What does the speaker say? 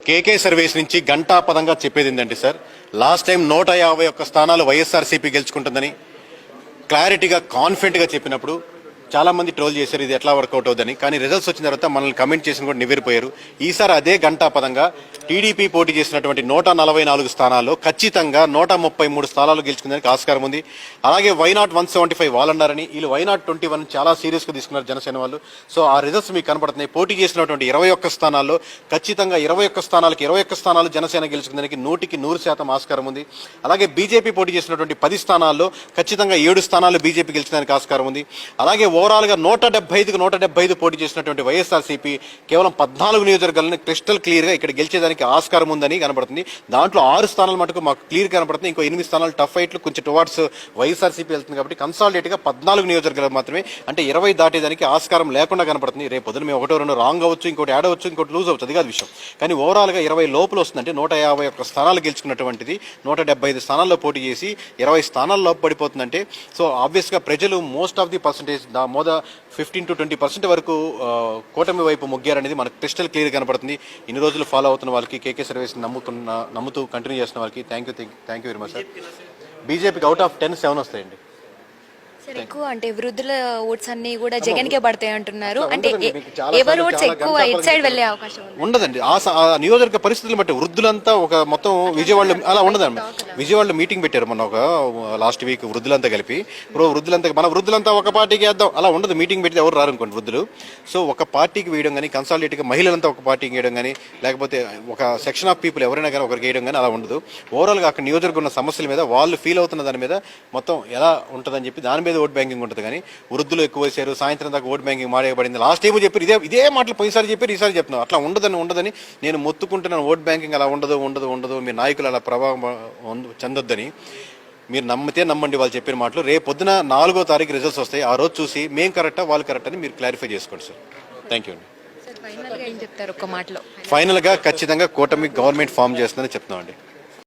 కేకే service నుంచి గంటాపదంగా చెప్పేది ఏంటంటే సార్, లాస్ట్ టైం 151 స్థానాలు వైఎస్ఆర్సీపీ గెలుచుకుంటుందని క్లారిటీగా కాన్ఫిడెంట్గా చెప్పినప్పుడు చాలా మంది ట్రోల్ చేశారు ఇది ఎట్లా వర్కౌట్ అవుతుందని. కానీ రిజల్ట్స్ వచ్చిన తర్వాత మనల్ని కమెంట్ చేసిన కూడా నివ్వెరిపోయారు. ఈసారి అదే గంటాపదంగా టీడీపీ పోటీ చేసినటువంటి 144 స్థానాల్లో ఖచ్చితంగా 133 స్థానాలు గెలుచుకునేందుకు ఆస్కారం ఉంది. అలాగే వైనాట్ 175 వాళ్ళు అన్నారని, వీళ్ళు వైనాట్ 21 చాలా సీరియస్గా తీసుకున్నారు జనసేన వాళ్ళు. సో ఆ రిజల్ట్స్ మీకు కనపడుతున్నాయి. పోటీ చేసినటువంటి 21 స్థానాల్లో ఖచ్చితంగా 21 స్థానాలకు 21 స్థానాలు జనసేన గెలుచుకునేందుకు 100% ఆస్కారం ఉంది. అలాగే బీజేపీ పోటీ చేసినటువంటి 10 స్థానాల్లో ఖచ్చితంగా 7 స్థానాలు బీజేపీ గెలుచుకోవడానికి ఆస్కారం ఉంది. అలాగే ఓవరాల్గా 175కు 175 పోటీ చేసినటువంటి వైఎస్ఆర్సీపీ కేవలం 14 నియోజకవర్గాలను క్రిస్టల్ క్లియర్గా ఇక్కడ గెలిచేదానికి ఆస్కారం ఉందని కనబడుతుంది. దాంట్లో 6 స్థానాలు మటుకు మాకు క్లియర్ కనబడుతుంది. ఇంకో 8 స్థానాలు టఫ్ ఫైట్లు కొంచెం టువార్డ్స్ వైఎస్ఆర్సీపీ వెళ్తుంది. కాబట్టి కన్సాలిడేట్గా 14 నియోజకవర్గాలు మాత్రమే, అంటే 20 దాటేదానికి ఆస్కారం లేకుండా కనబడుతుంది. రేపు పొద్దున మేము 1-2 రాంగ్ అవ్వచ్చు, ఇంకోటి యాడ్ అవ్వచ్చు, ఇంకోటి లూజ్ అవ్వచ్చు, అది కాదు విషయం. కానీ ఓవరాల్గా 20 లోపల వస్తుంది. అంటే 151 స్థానాలు గెలుచుకున్నటువంటిది 175 స్థానాల్లో పోటీ చేసి 20 స్థానాల లోపు పడిపోతుందంటే, సో ఆబ్వియస్గా ప్రజలు most of the percentage 15 to 20% వరకు కూటమి వైపు మొగ్గారనేది మనకు క్రిస్టల్ క్లియర్ కనపడుతుంది. ఇన్ని రోజులు ఫాలో అవుతున్న వాళ్ళకి, కేకే సర్వీస్ నమ్ముతూ కంటిన్యూ చేస్తున్న వాళ్ళకి thank you very much sir. బీజేపీకి అవుట్ ఆఫ్ 10 7 వస్తాయండి. ఎక్కువ అంటే వృద్ధుల ఓట్స్ అన్ని కూడా జగన్ కే పడతాయి అంటున్నారు. అంటే ఎవరు ఓట్స్ ఎక్కువ ఇట్ సైడ్ వెళ్ళే అవకాశం ఉండదండి. ఆ నియోజకవర్గ పరిస్థితులు బట్టి వృద్ధులంతా ఒక మొత్తం విజయవాడలో అలా ఉండదండి. విజయవాడలో మీటింగ్ పెట్టారు మొన్న ఒక లాస్ట్ వీక్ వృద్ధులంతా కలిపి. మన వృద్ధులంతా ఒక పార్టీకి వేద్దాం అలా ఉండదు. మీటింగ్ పెడితే ఎవరు రారు అనుకోండి వృద్ధులు. సో ఒక పార్టీకి వేయడం కానీ, కన్సాలిడేట్గా మహిళలంతా ఒక పార్టీకి వేయడం కానీ, లేకపోతే ఒక సెక్షన్ ఆఫ్ పీపుల్ ఎవరైనా కానీ ఒకరికి వేయడం కానీ అలా ఉండదు. ఓవరాల్గా అక్కడ నియోజకవర్గం ఉన్న సమస్యల మీద వాళ్ళు ఫీల్ అవుతున్న దాని మీద మొత్తం ఎలా ఉంటుందని చెప్పి దాని మీద ఓట్ బ్యాంకింగ్ ఉంటుంది. కానీ వృద్ధులు ఎక్కువ వేశారు, సాయంత్రం దాకా ఓట్ బ్యాంకింగ్ మారేయబడింది. లాస్ట్ టైం చెప్పారు ఇదే మాటలు పోయినసారి చెప్పారు, ఈసారి చెప్తున్నాను. అట్లా ఉండదని నేను మొత్తుకుంటున్నాను. ఓట్ బ్యాంకింగ్ అలా ఉండదు, మీ నాయకులు అలా ప్రభావం చెందొద్దని. మీరు నమ్మితే నమ్మండి వాళ్ళు చెప్పిన మాటలు. రేపు పొద్దున 4వ తారీఖు రిజల్ట్స్ వస్తాయి. ఆ రోజు చూసి మేము కరెక్టా వాళ్ళు కరెక్ట్ అని మీరు క్లారిఫై చేసుకోండి సార్. థ్యాంక్ యూ అండి. ఫైనల్గా ఖచ్చితంగా కూటమి గవర్నమెంట్ ఫామ్ చేస్తుందని చెప్తున్నామండి.